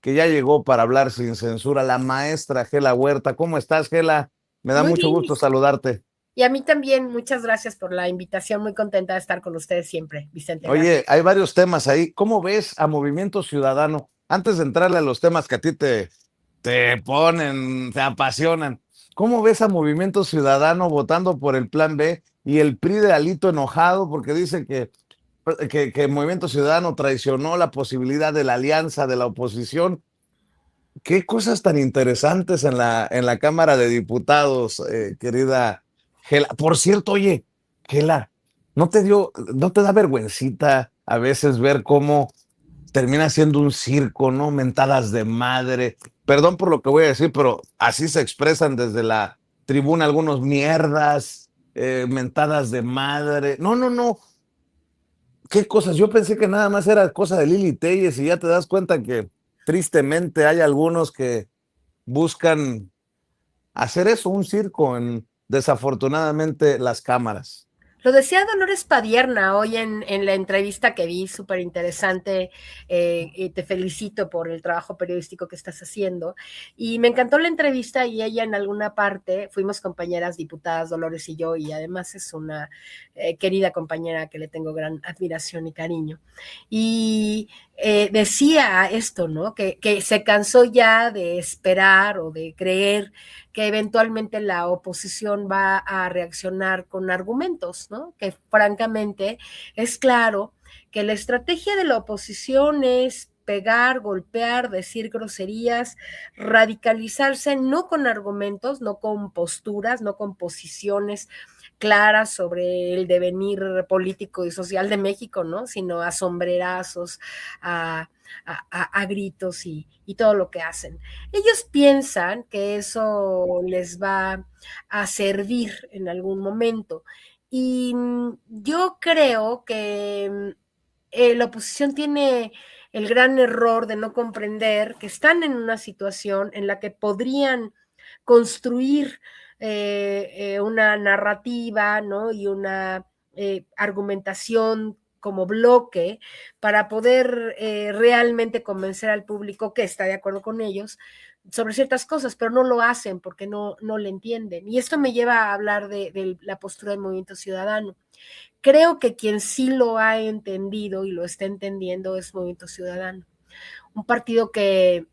que ya llegó para hablar sin censura, la maestra Gela Huerta. ¿Cómo estás, Gela? Me da Muy mucho bien, gusto saludarte. y a mí también, muchas gracias por la invitación, muy contenta de estar con ustedes siempre, Vicente, Oye, gracias. hay varios temas ahí. ¿Cómo ves a Movimiento Ciudadano? Antes de entrarle a los temas que a ti te ponen, te apasionan, ¿cómo ves a Movimiento Ciudadano votando por el Plan B y el PRI de Alito enojado porque dice que Movimiento Ciudadano traicionó la posibilidad de la alianza de la oposición? Qué cosas tan interesantes en la Cámara de Diputados, querida Gela. Por cierto, oye, Gela, no te da vergüencita a veces ver cómo termina siendo un circo, ¿no? Mentadas de madre. Perdón por lo que voy a decir, pero así se expresan desde la tribuna algunos mierdas, mentadas de madre. No, no, no. ¿Qué cosas? Yo pensé que nada más era cosa de Lili Telles y ya te das cuenta que tristemente hay algunos que buscan hacer eso, un circo en desafortunadamente las cámaras. Lo decía Dolores Padierna hoy en la entrevista que vi, súper interesante, y te felicito por el trabajo periodístico que estás haciendo. Y me encantó la entrevista y ella en alguna parte, fuimos compañeras diputadas, Dolores y yo, y además es una querida compañera que le tengo gran admiración y cariño. Y decía esto, ¿no? Que se cansó ya de esperar o de creer que eventualmente la oposición va a reaccionar con argumentos, ¿no? Que francamente es claro que la estrategia de la oposición es pegar, golpear, decir groserías, radicalizarse no con argumentos, no con posturas, no con posiciones claras sobre el devenir político y social de México, ¿no? Sino a sombrerazos, a gritos y todo lo que hacen. Ellos piensan que eso les va a servir en algún momento. Y yo creo que la oposición tiene el gran error de no comprender que están en una situación en la que podrían construir una narrativa, ¿no? Y una argumentación como bloque para poder realmente convencer al público que está de acuerdo con ellos sobre ciertas cosas, pero no lo hacen porque no le entienden. Y esto me lleva a hablar de la postura del movimiento ciudadano. Creo que quien sí lo ha entendido y lo está entendiendo es Movimiento Ciudadano, un partido que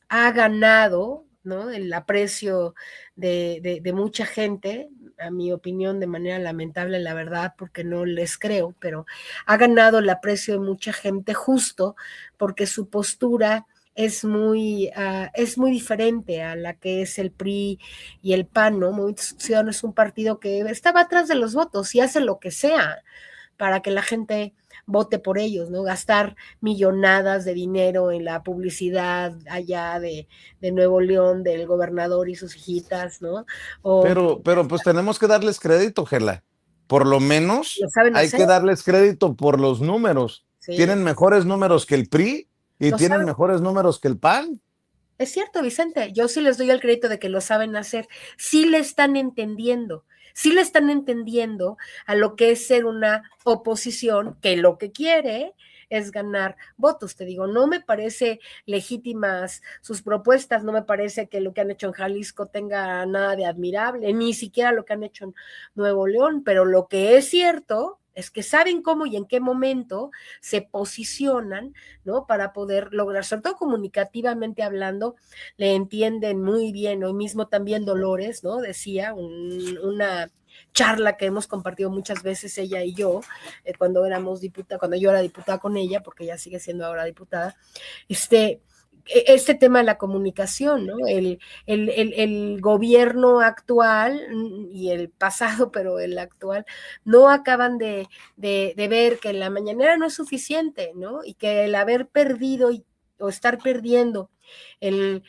ha ganado, ¿no? El aprecio de mucha gente, a mi opinión, de manera lamentable, la verdad, porque no les creo, pero ha ganado el aprecio de mucha gente justo porque su postura es muy diferente a la que es el PRI y el PAN, ¿no? Movimiento Ciudadano es un partido que estaba atrás de los votos y hace lo que sea para que la gente vote por ellos, ¿no? Gastar millonadas de dinero en la publicidad allá de Nuevo León, del gobernador y sus hijitas, ¿no? O Pero pues tenemos que darles crédito, Gela. Por lo lo menos saben hay hacer, que darles crédito por los números. sí, Tienen mejores números que el PRI y lo tienen saben. mejores números que el PAN. Es cierto, Vicente, yo sí les doy el crédito de que lo saben hacer, sí le están entendiendo a lo que es ser una oposición que lo que quiere es ganar votos. Te digo, no me parece legítimas sus propuestas, no me parece que lo que han hecho en Jalisco tenga nada de admirable, ni siquiera lo que han hecho en Nuevo León, pero lo que es cierto es que saben cómo y en qué momento se posicionan, ¿no? Para poder lograr, sobre todo comunicativamente hablando, le entienden muy bien. Hoy mismo también Dolores, ¿no? Decía una charla que hemos compartido muchas veces ella y yo, cuando éramos diputada, cuando yo era diputada con ella, porque ella sigue siendo ahora diputada, este, este tema de la comunicación, ¿no? El gobierno actual y el pasado, pero el actual, no acaban de ver que la mañanera no es suficiente, ¿no? Y que el haber perdido o estar perdiendo el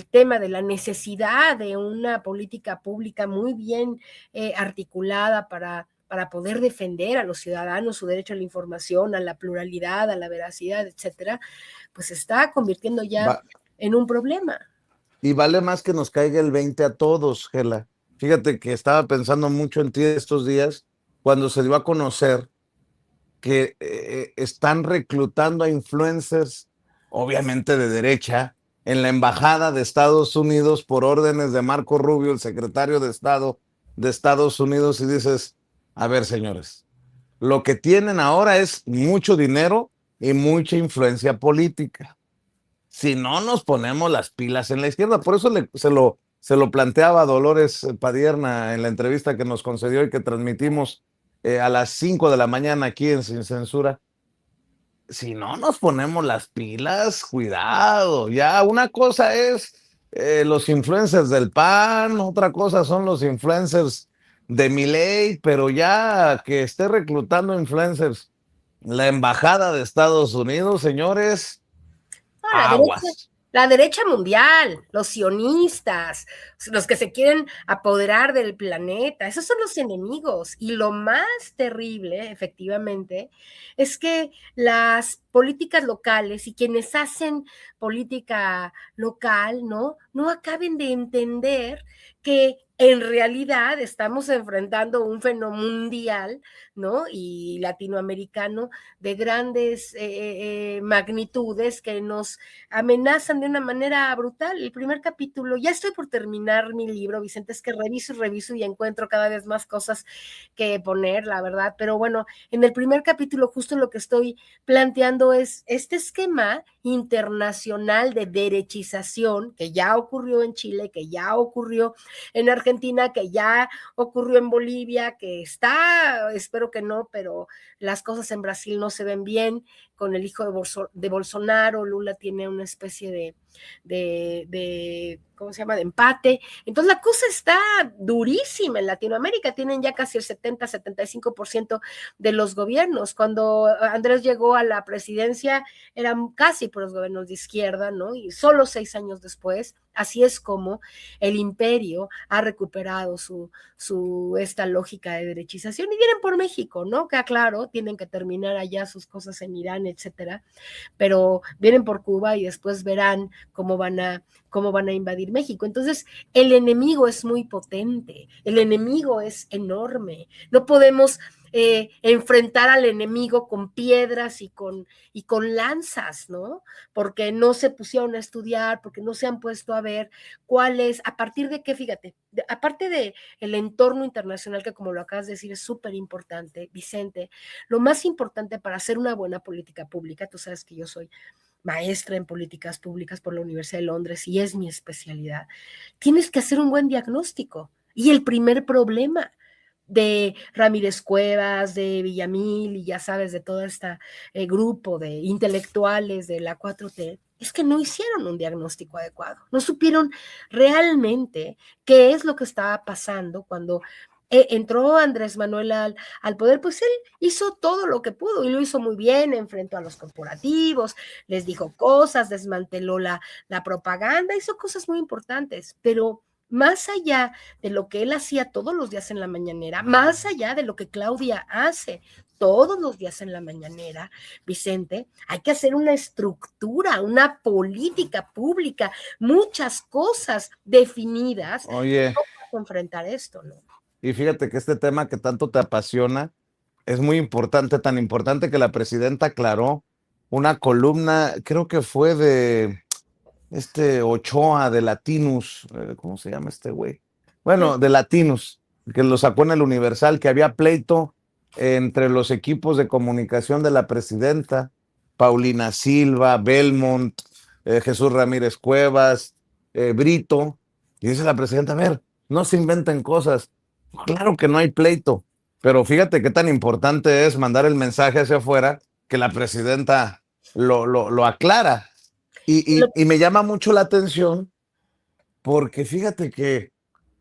tema de la necesidad de una política pública muy bien articulada para poder defender a los ciudadanos su derecho a la información, a la pluralidad, a la veracidad, etcétera, pues se está convirtiendo ya Va- en un problema. y vale más que nos caiga el 20 a todos, Gela. Fíjate que estaba pensando mucho en ti estos días cuando se dio a conocer que están reclutando a influencers, obviamente de derecha, en la embajada de Estados Unidos por órdenes de Marco Rubio, el secretario de Estado de Estados Unidos, y dices, a ver, señores, lo que tienen ahora es mucho dinero y mucha influencia política. Si no nos ponemos las pilas en la izquierda, por eso se lo planteaba Dolores Padierna en la entrevista que nos concedió y que transmitimos a las 5 de la mañana aquí en Sin Censura. Si no nos ponemos las pilas, cuidado. Ya una cosa es los influencers del PAN, otra cosa son los influencers de Milei, pero ya que esté reclutando influencers la embajada de Estados Unidos, señores, No, aguas. la derecha mundial, los sionistas, los que se quieren apoderar del planeta, esos son los enemigos. Y lo más terrible, efectivamente, es que las políticas locales y quienes hacen política local, ¿no? No acaben de entender que en realidad estamos enfrentando un fenómeno mundial, ¿no? Y latinoamericano de grandes magnitudes que nos amenazan de una manera brutal. El primer capítulo, ya estoy por terminar mi libro, Vicente, es que reviso y reviso y encuentro cada vez más cosas que poner, la verdad, pero bueno, en el primer capítulo justo lo que estoy planteando es este esquema internacional de derechización que ya ocurrió en Chile, que ya ocurrió en Argentina, que ya ocurrió en Bolivia, que está, espero que no, pero las cosas en Brasil no se ven bien con el hijo de Bolsonaro. Lula tiene una especie de ¿cómo se llama?, de empate. Entonces la cosa está durísima en Latinoamérica, tienen ya casi el 70-75% de los gobiernos. Cuando Andrés llegó a la presidencia eran casi por los gobiernos de izquierda, ¿no? Y solo 6 años después, así es como el imperio ha recuperado esta lógica de derechización y vienen por México, ¿no? Que claro, tienen que terminar allá sus cosas en Irán, etcétera, pero vienen por Cuba y después verán cómo van a invadir México. Entonces, el enemigo es muy potente, el enemigo es enorme. No podemos enfrentar al enemigo con piedras y con lanzas, ¿no? Porque no se pusieron a estudiar, porque no se han puesto a ver cuál es, a partir de qué, fíjate, aparte de el entorno internacional, que como lo acabas de decir es súper importante, Vicente, lo más importante para hacer una buena política pública, tú sabes que yo soy maestra en políticas públicas por la Universidad de Londres y es mi especialidad, tienes que hacer un buen diagnóstico. Y el primer problema de Ramírez Cuevas, de Villamil y ya sabes, de todo este grupo de intelectuales de la 4T, es que no hicieron un diagnóstico adecuado, no supieron realmente qué es lo que estaba pasando cuando entró Andrés Manuel al poder. Pues él hizo todo lo que pudo y lo hizo muy bien, enfrentó a los corporativos, les dijo cosas, desmanteló la propaganda, hizo cosas muy importantes, pero más allá de lo que él hacía todos los días en la mañanera, más allá de lo que Claudia hace todos los días en la mañanera, Vicente, hay que hacer una estructura, una política pública, muchas cosas definidas. Oye, ¿Cómo enfrentar esto, no? y fíjate que este tema que tanto te apasiona es muy importante, tan importante que la presidenta aclaró una columna, creo que fue de Ochoa de Latinus, ¿cómo se llama este güey? Bueno, de Latinus, que lo sacó en el Universal, que había pleito entre los equipos de comunicación de la presidenta, Paulina Silva, Belmont, Jesús Ramírez Cuevas, Brito, y dice la presidenta, a ver, no se inventen cosas, claro que no hay pleito, pero fíjate qué tan importante es mandar el mensaje hacia afuera que la presidenta lo aclara. Y me llama mucho la atención porque fíjate que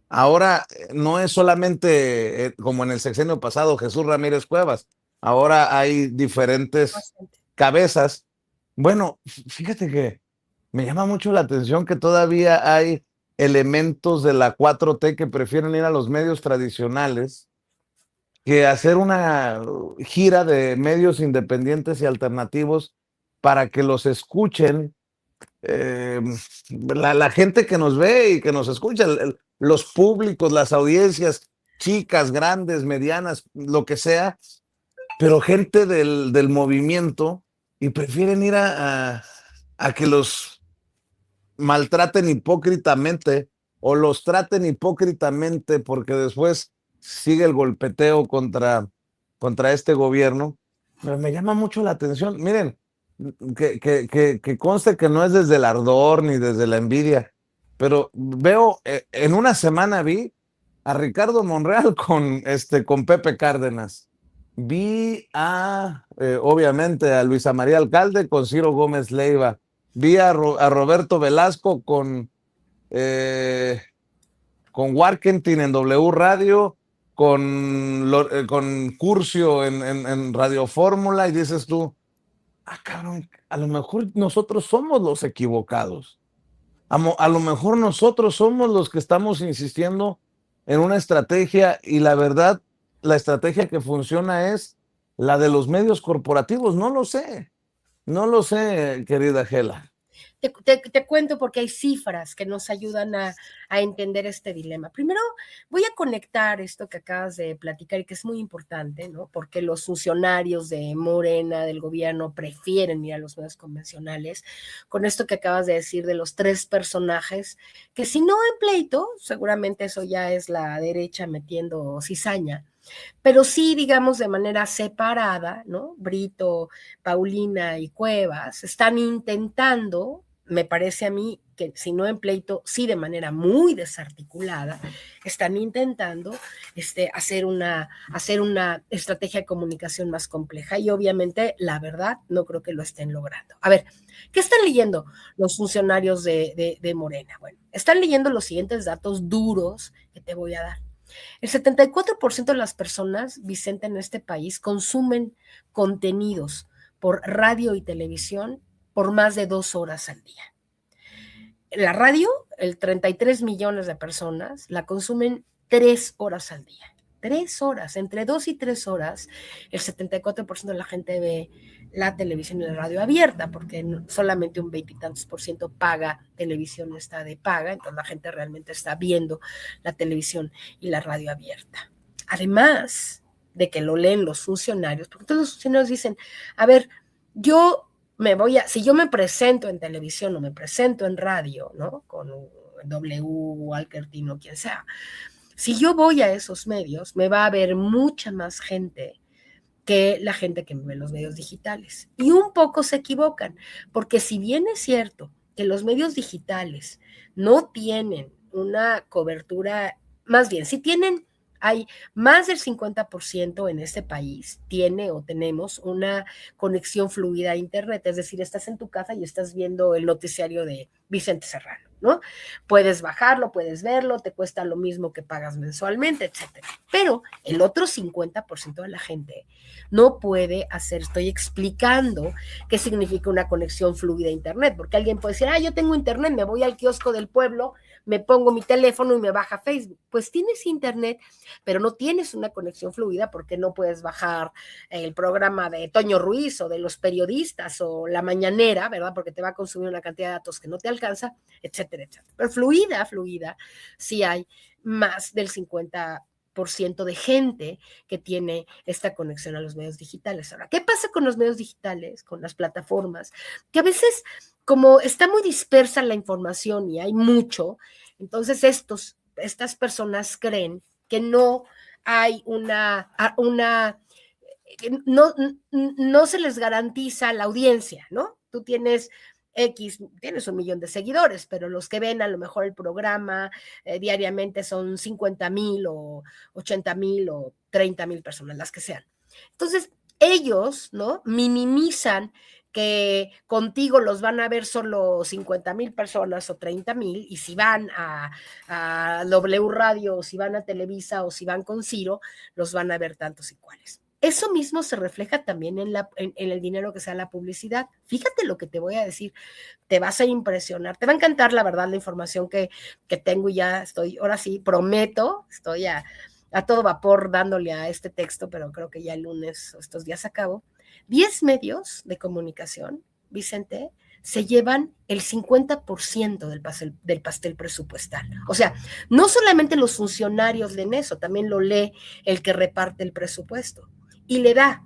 ahora no es solamente como en el sexenio pasado Jesús Ramírez Cuevas, ahora hay diferentes cabezas. Bueno, fíjate que me llama mucho la atención que todavía hay elementos de la 4T que prefieren ir a los medios tradicionales que hacer una gira de medios independientes y alternativos para que los escuchen eh, la gente que nos ve y que nos escucha, los públicos, las audiencias, chicas, grandes, medianas, lo que sea, pero gente del movimiento y prefieren ir a que los maltraten hipócritamente o los traten hipócritamente porque después sigue el golpeteo contra este gobierno. Me llama mucho la atención. Miren, que conste que no es desde el ardor ni desde la envidia, pero veo, en una semana vi a Ricardo Monreal con Pepe Cárdenas. Vi obviamente, a Luisa María Alcalde con Ciro Gómez Leiva. Vi a Roberto Velasco con Warkentin en W Radio, con Curcio en Radio Fórmula, y dices tú, cabrón, a lo mejor nosotros somos los equivocados. A lo mejor nosotros somos los que estamos insistiendo en una estrategia, y la verdad, la estrategia que funciona es la de los medios corporativos. No lo sé, querida Gela. Te cuento porque hay cifras que nos ayudan a entender este dilema. Primero, voy a conectar esto que acabas de platicar y que es muy importante, ¿no? Porque los funcionarios de Morena, del gobierno, prefieren ir a los medios convencionales, con esto que acabas de decir de los 3 personajes, que si no en pleito, seguramente eso ya es la derecha metiendo cizaña, pero sí, digamos, de manera separada, ¿no? Brito, Paulina y Cuevas están intentando, me parece a mí, que si no en pleito, sí de manera muy desarticulada, están intentando hacer una estrategia de comunicación más compleja, y obviamente, la verdad, no creo que lo estén logrando. A ver, ¿qué están leyendo los funcionarios de Morena? Bueno, están leyendo los siguientes datos duros que te voy a dar. El 74% de las personas, Vicente, en este país consumen contenidos por radio y televisión por más de 2 horas al día. La radio, el 33 millones de personas la consumen 3 horas al día. 3 horas, entre 2 y 3 horas, el 74% de la gente ve la televisión y la radio abierta, porque solamente un 20 y tantos % paga televisión, está de paga, entonces la gente realmente está viendo la televisión y la radio abierta. Además de que lo leen los funcionarios, porque todos los funcionarios dicen, a ver, si yo me presento en televisión o me presento en radio, ¿no? Con W, Walkertin o quien sea, si yo voy a esos medios, me va a ver mucha más gente que la gente que me ve en los medios digitales. Y un poco se equivocan, porque si bien es cierto que los medios digitales no tienen una cobertura, más bien, si tienen, hay más del 50% en este país tiene o tenemos una conexión fluida a Internet, es decir, estás en tu casa y estás viendo el noticiario de Vicente Serrano, ¿no? Puedes bajarlo, puedes verlo, te cuesta lo mismo que pagas mensualmente, etcétera. Pero el otro 50% de la gente no puede hacer, estoy explicando qué significa una conexión fluida a Internet, porque alguien puede decir, yo tengo Internet, me voy al kiosco del pueblo, me pongo mi teléfono y me baja Facebook. Pues tienes Internet, pero no tienes una conexión fluida porque no puedes bajar el programa de Toño Ruiz o de los periodistas o la mañanera, ¿verdad? Porque te va a consumir una cantidad de datos que no te alcanza, etcétera, etcétera. Pero fluida, sí hay más del 50% de gente que tiene esta conexión a los medios digitales. Ahora, ¿qué pasa con los medios digitales, con las plataformas? Que a veces, como está muy dispersa la información y hay mucho, entonces estas personas creen que no hay no se les garantiza la audiencia, ¿no? Tú tienes 1 millón de seguidores, pero los que ven a lo mejor el programa diariamente son 50,000 o 80,000 o 30,000 personas, las que sean. Entonces, ellos, ¿no? Minimizan que contigo los van a ver solo 50,000 personas o 30,000, y si van a W Radio, o si van a Televisa, o si van con Ciro, los van a ver tantos y cuales. Eso mismo se refleja también en el dinero que sea la publicidad. Fíjate lo que te voy a decir, te vas a impresionar, te va a encantar, la verdad, la información que tengo, y ya estoy, ahora sí, prometo, estoy a todo vapor dándole a este texto, pero creo que ya el lunes o estos días acabo. 10 medios de comunicación, Vicente, se llevan el 50% del pastel presupuestal. O sea, no solamente los funcionarios leen eso, también lo lee el que reparte el presupuesto. Y le da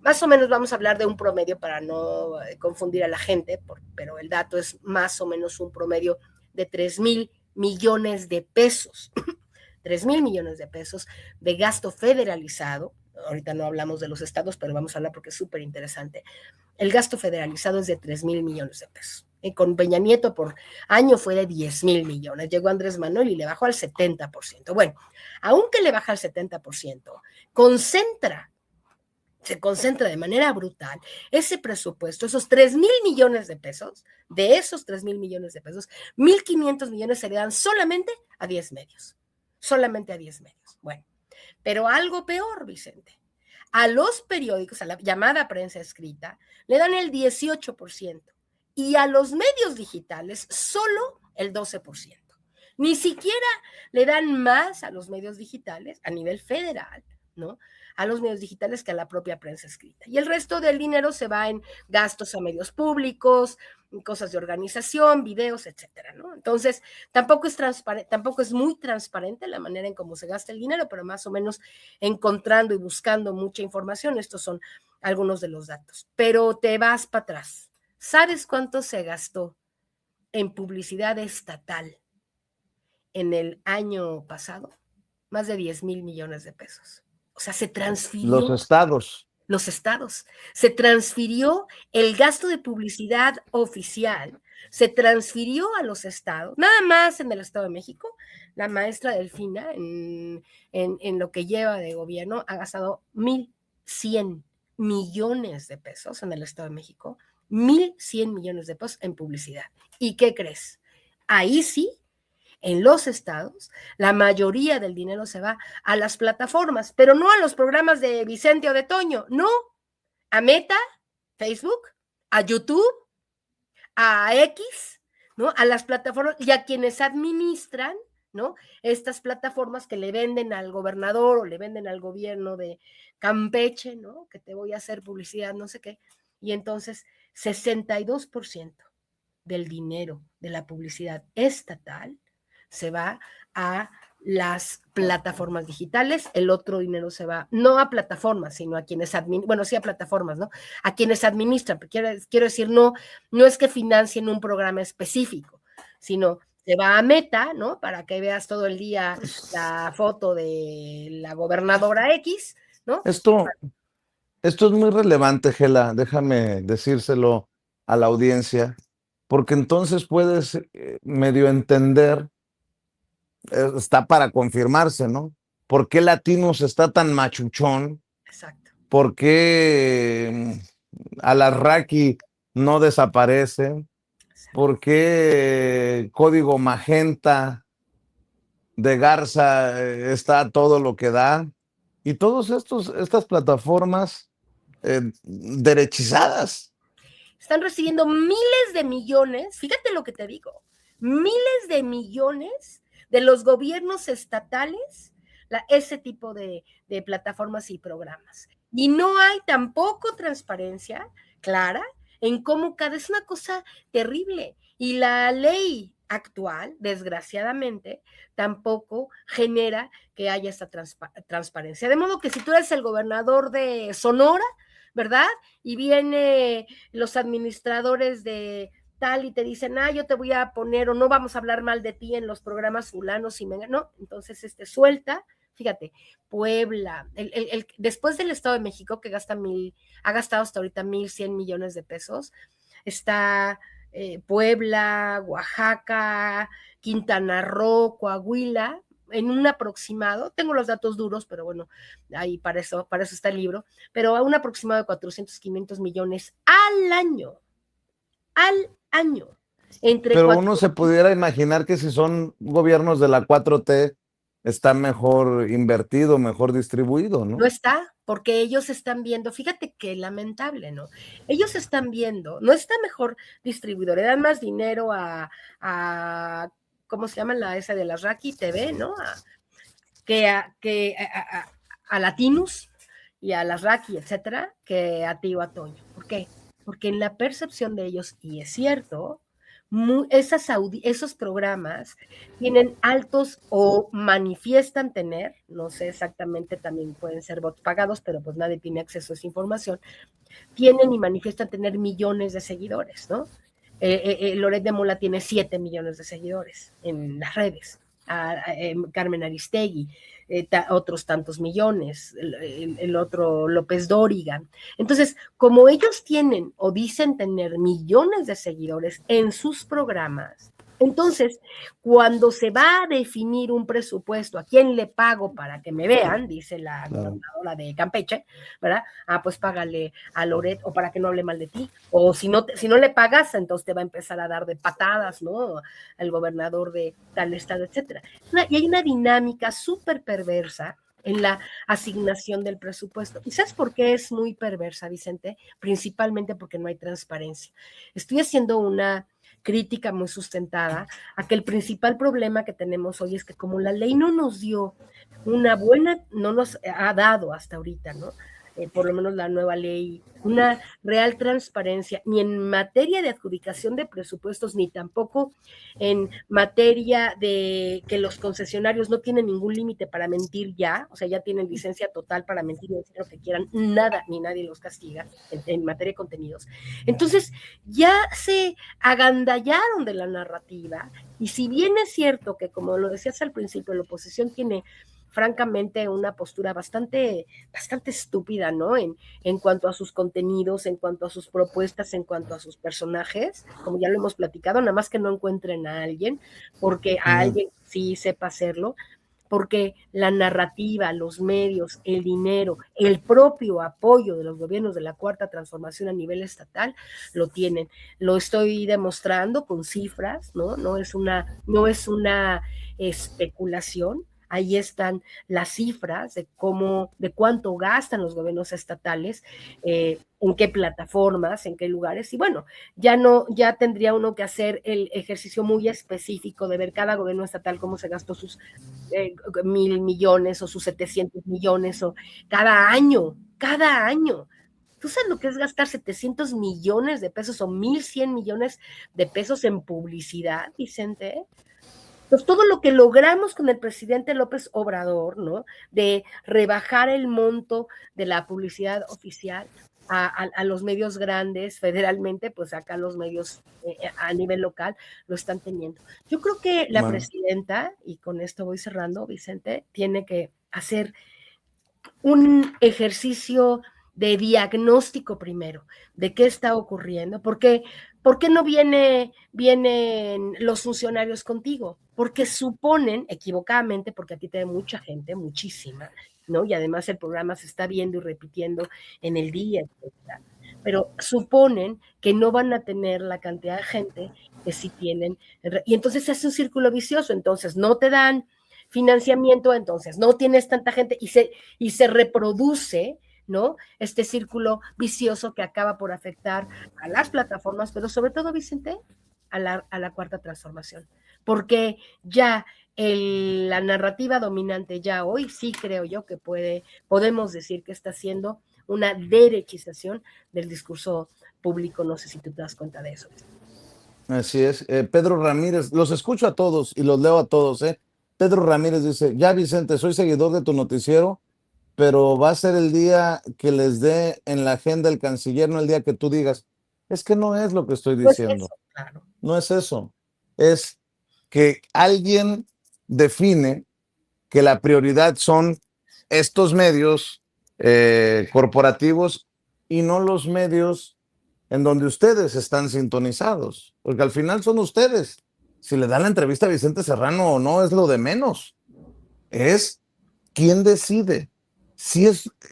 Más o menos vamos a hablar de un promedio para no confundir a la gente, pero el dato es más o menos un promedio de 3,000 millones de pesos. 3,000 millones de pesos de gasto federalizado. Ahorita no hablamos de los estados, pero vamos a hablar porque es súper interesante. El gasto federalizado es de 3,000 millones de pesos. Con Peña Nieto por año fue de 10,000 millones. Llegó Andrés Manuel y le bajó al 70%. Bueno, aunque le baja al 70%, se concentra de manera brutal ese presupuesto, esos 3,000 millones de pesos, de esos 3,000 millones de pesos, 1,500 millones se le dan solamente a 10 medios. Solamente a 10 medios. Bueno, pero algo peor, Vicente. A los periódicos, a la llamada prensa escrita, le dan el 18% y a los medios digitales solo el 12%. Ni siquiera le dan más a los medios digitales a nivel federal, ¿no? A los medios digitales que a la propia prensa escrita. Y el resto del dinero se va en gastos a medios públicos, cosas de organización, videos, etcétera, ¿no? Entonces, tampoco es muy transparente la manera en cómo se gasta el dinero, pero más o menos encontrando y buscando mucha información, estos son algunos de los datos. Pero te vas para atrás. ¿Sabes cuánto se gastó en publicidad estatal en el año pasado? Más de 10,000 millones de pesos. O sea, se transfirió. Los estados. Se transfirió el gasto de publicidad oficial, se transfirió a los estados, nada más en el Estado de México. La maestra Delfina, en lo que lleva de gobierno, ha gastado 1,100 millones de pesos en el Estado de México, 1,100 millones de pesos en publicidad. ¿Y qué crees? Ahí sí, en los estados, la mayoría del dinero se va a las plataformas, pero no a los programas de Vicente o de Toño, no, a Meta, Facebook, a YouTube, a X, ¿no? A las plataformas y a quienes administran, ¿no? Estas plataformas que le venden al gobernador o le venden al gobierno de Campeche, ¿no? Que te voy a hacer publicidad, no sé qué. Y entonces, 62% del dinero de la publicidad estatal se va a las plataformas digitales, el otro dinero se va, no a plataformas, sino a quienes administran, bueno, sí a plataformas, ¿no? A quienes administran, quiero decir, no es que financien un programa específico, sino se va a Meta, ¿no? Para que veas todo el día la foto de la gobernadora X, ¿no? Esto es muy relevante, Gela, déjame decírselo a la audiencia, porque entonces puedes medio entender, está para confirmarse, ¿no? ¿Por qué Latinos está tan machuchón? Exacto. ¿Por qué Alarraqui no desaparece? ¿Por qué Código Magenta de Garza está todo lo que da? Y todas estas plataformas derechizadas. Están recibiendo miles de millones, fíjate lo que te digo, miles de millones de los gobiernos estatales, ese tipo de plataformas y programas. Y no hay tampoco transparencia clara en cómo es una cosa terrible. Y la ley actual, desgraciadamente, tampoco genera que haya esta transparencia. De modo que si tú eres el gobernador de Sonora, ¿verdad? Y viene los administradores de tal y te dicen, yo te voy a poner o no vamos a hablar mal de ti en los programas fulanos y no, entonces suelta, fíjate, Puebla, después del Estado de México que ha gastado hasta ahorita 1,100 millones de pesos, está Puebla, Oaxaca, Quintana Roo, Coahuila, en un aproximado, tengo los datos duros, pero bueno, ahí para eso está el libro, pero a un aproximado de 400, 500 millones al año. Pero uno se pudiera imaginar que si son gobiernos de la 4T, está mejor invertido, mejor distribuido, ¿no? No está, porque ellos están viendo, fíjate qué lamentable, ¿no? Ellos están viendo, no está mejor distribuido, le dan más dinero a ¿cómo se llama esa de la Raki TV, ¿no? A Latinus y a las Raki, etcétera, que a ti o a Toño. ¿Por qué? Porque en la percepción de ellos, y es cierto, esos programas tienen altos o manifiestan tener, no sé exactamente, también pueden ser bots pagados, pero pues nadie tiene acceso a esa información, tienen y manifiestan tener millones de seguidores, ¿no? Loret de Mola tiene 7 millones de seguidores en las redes. Carmen Aristegui, otros tantos millones, el otro López Dóriga. Entonces, como ellos tienen o dicen tener millones de seguidores en sus programas, entonces, cuando se va a definir un presupuesto, ¿a quién le pago para que me vean? Dice la gobernadora de Campeche, ¿verdad? Pues págale a Loret, o para que no hable mal de ti, o si no le pagas, entonces te va a empezar a dar de patadas, ¿no? Al gobernador de tal estado, etcétera. Y hay una dinámica súper perversa en la asignación del presupuesto. ¿Y sabes por qué es muy perversa, Vicente? Principalmente porque no hay transparencia. Estoy haciendo una crítica muy sustentada a que el principal problema que tenemos hoy es que como la ley no nos dio no nos ha dado hasta ahorita, ¿no? Por lo menos la nueva ley, una real transparencia, ni en materia de adjudicación de presupuestos, ni tampoco en materia de que los concesionarios no tienen ningún límite para mentir ya, o sea, ya tienen licencia total para mentir y decir lo que quieran, nada ni nadie los castiga en materia de contenidos. Entonces, ya se agandallaron de la narrativa, y si bien es cierto que, como lo decías al principio, la oposición tiene francamente una postura bastante estúpida, ¿no? En cuanto a sus contenidos, en cuanto a sus propuestas, en cuanto a sus personajes, como ya lo hemos platicado, nada más que no encuentren a alguien, porque a alguien sí sepa hacerlo, porque la narrativa, los medios, el dinero, el propio apoyo de los gobiernos de la Cuarta Transformación a nivel estatal lo tienen. Lo estoy demostrando con cifras, ¿no? No es una especulación. Ahí están las cifras de cuánto gastan los gobiernos estatales, en qué plataformas, en qué lugares, y bueno, ya tendría uno que hacer el ejercicio muy específico de ver cada gobierno estatal cómo se gastó sus 1,000 millones o sus 700 millones o cada año. ¿Tú sabes lo que es gastar 700 millones de pesos o 1,100 millones de pesos en publicidad, Vicente? Pues todo lo que logramos con el presidente López Obrador, ¿no? De rebajar el monto de la publicidad oficial a los medios grandes federalmente, pues acá los medios a nivel local lo están teniendo. Yo creo que la presidenta, y con esto voy cerrando, Vicente, tiene que hacer un ejercicio de diagnóstico primero, de qué está ocurriendo, porque ¿por qué no vienen los funcionarios contigo? Porque suponen, equivocadamente, porque aquí te ve mucha gente, muchísima, ¿no? Y además el programa se está viendo y repitiendo en el día, etcétera. Pero suponen que no van a tener la cantidad de gente que sí tienen, y entonces se hace un círculo vicioso, entonces no te dan financiamiento, entonces no tienes tanta gente y se reproduce, ¿no? Este círculo vicioso que acaba por afectar a las plataformas, pero sobre todo, Vicente, a la Cuarta Transformación, porque ya la narrativa dominante ya hoy sí creo yo que podemos decir que está haciendo una derechización del discurso público. No sé si tú te das cuenta de eso. Así es. Pedro Ramírez, los escucho a todos y los leo a todos, ¿eh? Pedro Ramírez dice, ya Vicente, soy seguidor de tu noticiero, pero va a ser el día que les dé en la agenda el canciller, no el día que tú digas. Es que no es lo que estoy diciendo. Pues eso, claro. No es eso. Es que alguien define que la prioridad son estos medios corporativos y no los medios en donde ustedes están sintonizados, porque al final son ustedes. Si le dan la entrevista a Vicente Serrano o no es lo de menos. Es quién decide.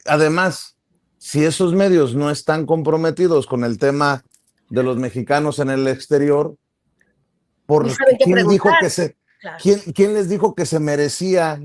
Además, si esos medios no están comprometidos con el tema de los mexicanos en el exterior, ¿quién les dijo que se merecía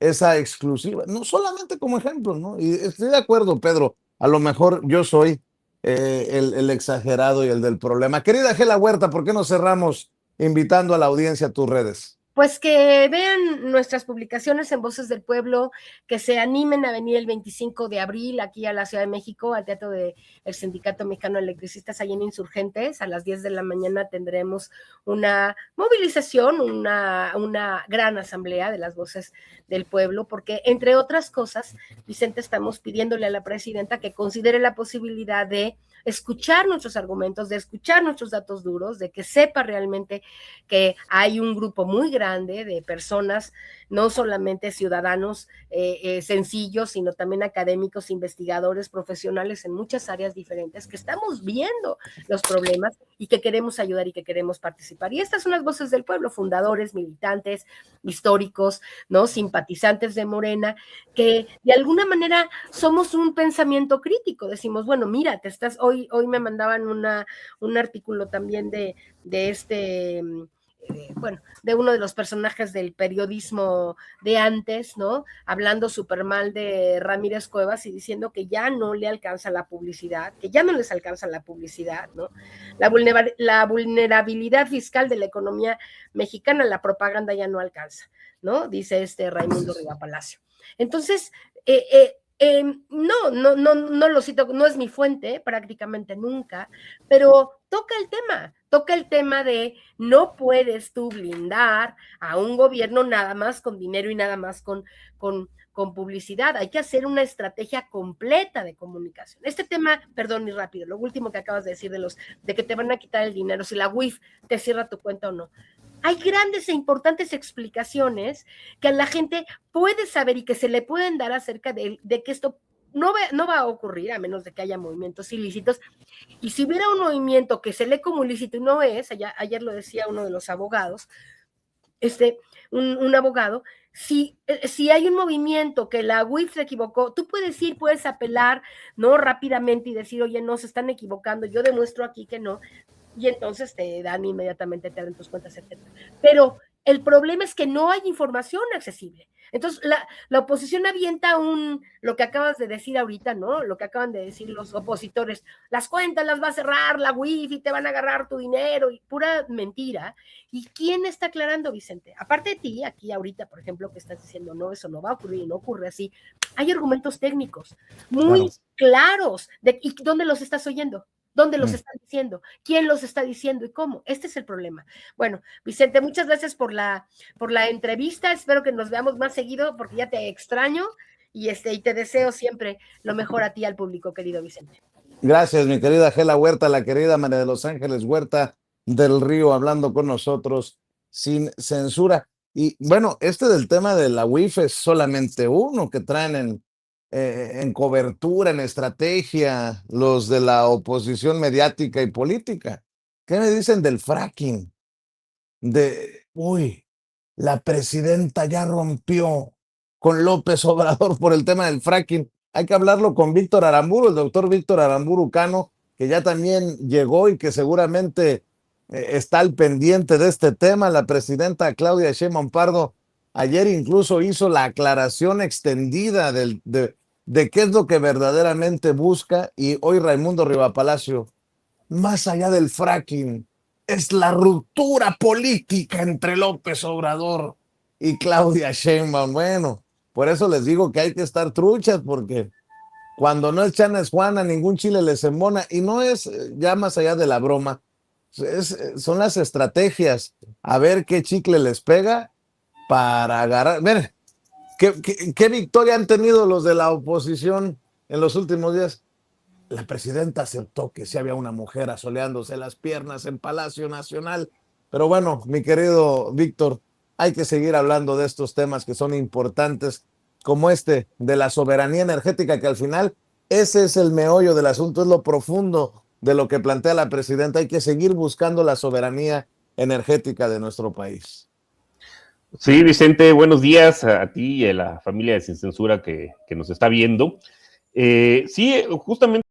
esa exclusiva? No solamente como ejemplo, ¿no? Y estoy de acuerdo, Pedro, a lo mejor yo soy el exagerado y el del problema. Querida Gela Huerta, ¿por qué no cerramos invitando a la audiencia a tus redes? Pues que vean nuestras publicaciones en Voces del Pueblo, que se animen a venir el 25 de abril aquí a la Ciudad de México, al Teatro del Sindicato Mexicano de Electricistas, ahí en Insurgentes. A las 10 de la mañana tendremos una movilización, una gran asamblea de las Voces del Pueblo, porque entre otras cosas, Vicente, estamos pidiéndole a la presidenta que considere la posibilidad de escuchar nuestros argumentos, de escuchar nuestros datos duros, de que sepa realmente que hay un grupo muy grande de personas, no solamente ciudadanos sencillos, sino también académicos, investigadores, profesionales en muchas áreas diferentes, que estamos viendo los problemas y que queremos ayudar y que queremos participar. Y estas son las voces del pueblo, fundadores, militantes, históricos, ¿no? Simpatizantes de Morena, que de alguna manera somos un pensamiento crítico. Decimos, bueno, mira, hoy me mandaban un artículo también de bueno, de uno de los personajes del periodismo de antes, ¿no? Hablando súper mal de Ramírez Cuevas y diciendo que ya no le alcanza la publicidad, que ya no les alcanza la publicidad, ¿no? La vulnerabilidad fiscal de la economía mexicana, la propaganda ya no alcanza, ¿no? Dice Raimundo Riva Palacio. Entonces, no lo cito, no es mi fuente, prácticamente nunca, pero toca el tema de no puedes tú blindar a un gobierno nada más con dinero y nada más con publicidad. Hay que hacer una estrategia completa de comunicación. Este tema, perdón, muy rápido, lo último que acabas de decir de que te van a quitar el dinero, si la UIF te cierra tu cuenta o no. Hay grandes e importantes explicaciones que la gente puede saber y que se le pueden dar acerca de que esto no va a ocurrir a menos de que haya movimientos ilícitos. Y si hubiera un movimiento que se lee como ilícito y no es, ayer lo decía uno de los abogados, un abogado, si hay un movimiento que la UIF se equivocó, tú puedes apelar, ¿no? Rápidamente y decir, oye, no, se están equivocando, yo demuestro aquí que no, y entonces te dan inmediatamente, te dan tus cuentas, etc. Pero el problema es que no hay información accesible. Entonces, la oposición avienta lo que acabas de decir ahorita, ¿no? Lo que acaban de decir los opositores, las cuentas las va a cerrar la Wi-Fi, te van a agarrar tu dinero, y pura mentira. ¿Y quién está aclarando, Vicente? Aparte de ti, aquí ahorita, por ejemplo, que estás diciendo, no, eso no va a ocurrir, no ocurre así. Hay argumentos técnicos muy claros. ¿Y dónde los estás oyendo? ¿Dónde los están diciendo? ¿Quién los está diciendo y cómo? Este es el problema. Bueno, Vicente, muchas gracias por la entrevista. Espero que nos veamos más seguido porque ya te extraño y te deseo siempre lo mejor a ti y al público, querido Vicente. Gracias, mi querida Gela Huerta, la querida María de Los Ángeles Huerta del Río, hablando con nosotros sin censura. Y bueno, del tema de la UIF es solamente uno que traen en cobertura, en estrategia, los de la oposición mediática y política. ¿Qué me dicen del fracking? La presidenta ya rompió con López Obrador por el tema del fracking. Hay que hablarlo con Víctor Aramburu, el doctor Víctor Aramburu Cano, que ya también llegó y que seguramente está al pendiente de este tema. La presidenta Claudia Sheinbaum Pardo ayer incluso hizo la aclaración extendida de qué es lo que verdaderamente busca, y hoy Raimundo Riva Palacio, más allá del fracking, es la ruptura política entre López Obrador y Claudia Sheinbaum. Bueno, por eso les digo que hay que estar truchas, porque cuando no es Chana es Juana, ningún chile les embona, y no es ya más allá de la broma, son las estrategias, a ver qué chicle les pega para agarrar. Miren, ¿qué victoria han tenido los de la oposición en los últimos días? La presidenta aceptó que sí había una mujer asoleándose las piernas en Palacio Nacional. Pero bueno, mi querido Víctor, hay que seguir hablando de estos temas que son importantes, como de la soberanía energética, que al final ese es el meollo del asunto, es lo profundo de lo que plantea la presidenta. Hay que seguir buscando la soberanía energética de nuestro país. Sí, Vicente, buenos días a ti y a la familia de Sin Censura que nos está viendo. Sí, justamente